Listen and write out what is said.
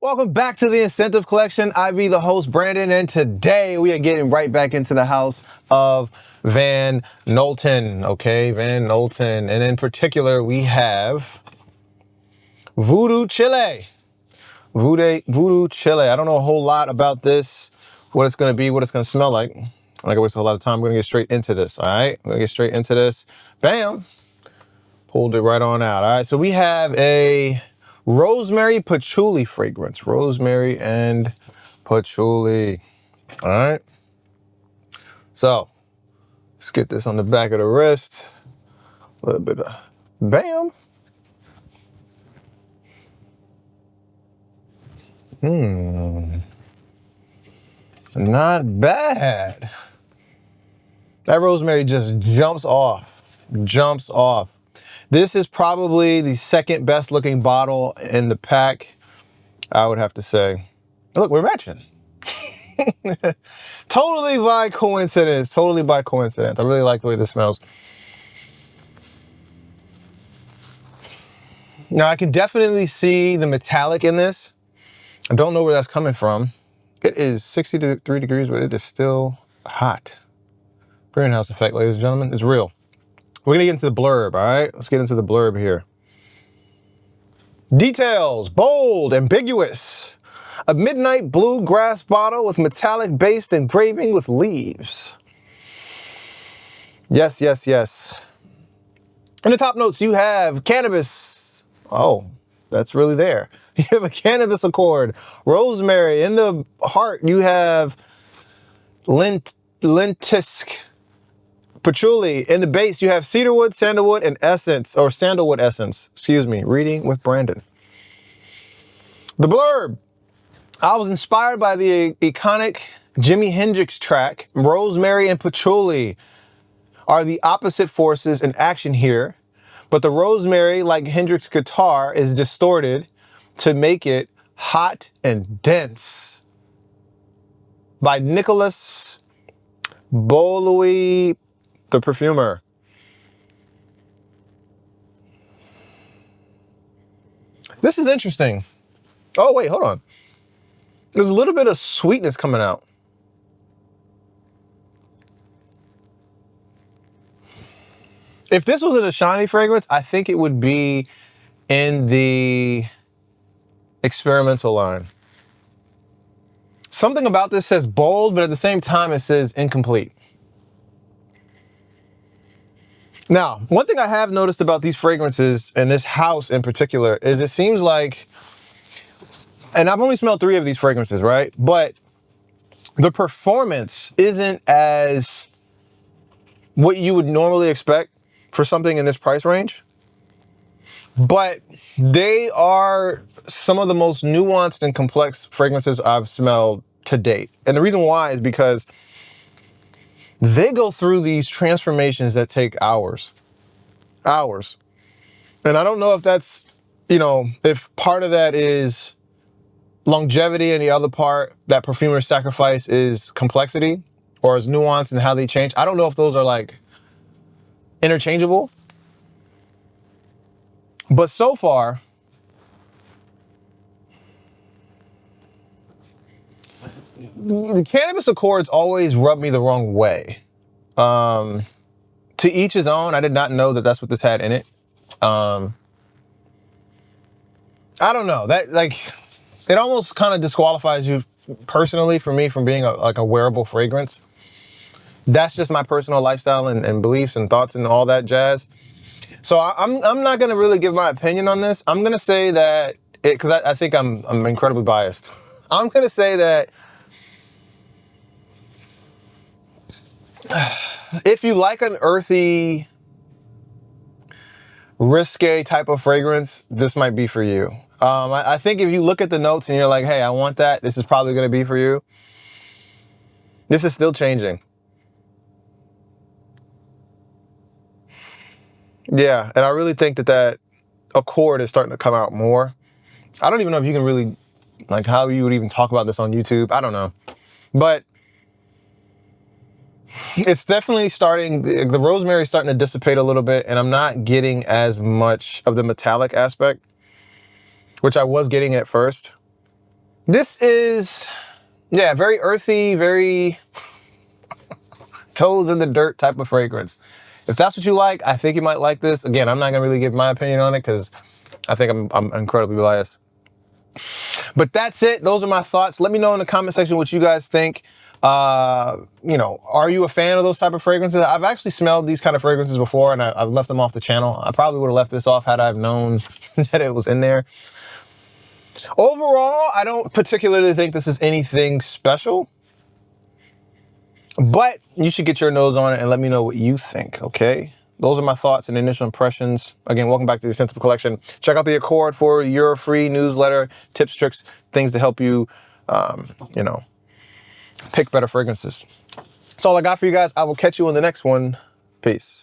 Welcome back to the InScentive Collection. I be the host, Brandon, and today we are getting right back into the house of Van Noten, okay? Van Noten. And in particular, we have Voodoo Chile. Voodoo Chile. I don't know a whole lot about this, what it's going to be, what it's going to smell like. I'm not going to waste a lot of time. We're going to get straight into this, all right? We're going to get straight into this. Bam. Pulled it right on out, all right? So we have a Rosemary Patchouli fragrance. Rosemary and Patchouli. All right. So let's get this on the back of the wrist. A little bit of bam. Not bad. That rosemary just jumps off. Jumps off. This is probably the second best looking bottle in the pack, I would have to say. Look, we're matching. Totally by coincidence. Totally by coincidence. I really like the way this smells. Now, I can definitely see the metallic in this. I don't know where that's coming from. It is 63 degrees, but it is still hot. Greenhouse effect, ladies and gentlemen. It's real. We're going to get into the blurb, all right? Let's get into the blurb here. Details, bold, ambiguous. A midnight bluegrass bottle with metallic-based engraving with leaves. Yes, yes, yes. In the top notes, you have cannabis. Oh, that's really there. You have a cannabis accord. Rosemary. In the heart, you have Lentisk Patchouli. In the base, you have cedarwood, sandalwood, and essence, or sandalwood essence. Excuse me. Reading with Brandon. The blurb. I was inspired by the iconic Jimi Hendrix track. Rosemary and patchouli are the opposite forces in action here, but the rosemary, like Hendrix guitar, is distorted to make it hot and dense. By Nicholas Bolui, the perfumer. This is interesting. Oh, wait, hold on. There's a little bit of sweetness coming out. If this was in a shiny fragrance, I think it would be in the experimental line. Something about this says bold, but at the same time it says incomplete. Now, one thing I have noticed about these fragrances, and this house in particular, is it seems like, and I've only smelled 3 of these fragrances, right? But the performance isn't as what you would normally expect for something in this price range. But they are some of the most nuanced and complex fragrances I've smelled to date. And the reason why is because they go through these transformations that take hours. Hours. And I don't know if that's, if part of that is longevity and the other part, that perfumer's sacrifice, is complexity or is nuance and how they change. I don't know if those are like interchangeable. But so far, the cannabis accords always rub me the wrong way. To each his own. I did not know that that's what this had in it. I don't know. That, like, it almost kind of disqualifies you personally for me from being a wearable fragrance. That's just my personal lifestyle and beliefs and thoughts and all that jazz. So I'm not going to really give my opinion on this. I'm going to say that, because I think I'm incredibly biased. I'm going to say that if you like an earthy, risque type of fragrance, this might be for you. I think if you look at the notes and you're like, hey, I want that, this is probably going to be for you. This is still changing. Yeah, and I really think that accord is starting to come out more. I don't even know if you can really, like, how you would even talk about this on YouTube. I don't know. But it's definitely starting, the rosemary is starting to dissipate a little bit, and I'm not getting as much of the metallic aspect, which I was getting at first. This is, yeah, very earthy, very toes in the dirt type of fragrance. If that's what you like, I think you might like this. Again, I'm not gonna really give my opinion on it because I think I'm incredibly biased. But that's it. Those are my thoughts. Let me know in the comment section what you guys think. You know, are you a fan of those type of fragrances? I've actually smelled these kind of fragrances before, and I've left them off the channel. I probably would have left this off had I have known that it was in there. Overall, I don't particularly think this is anything special, but you should get your nose on it and let me know what you think, okay? Those are my thoughts and initial impressions. Again, welcome back to the InScentive Collection. Check out the Accord for your free newsletter, tips, tricks, things to help you, you know, pick better fragrances. That's all I got for you guys. I will catch you in the next one. Peace.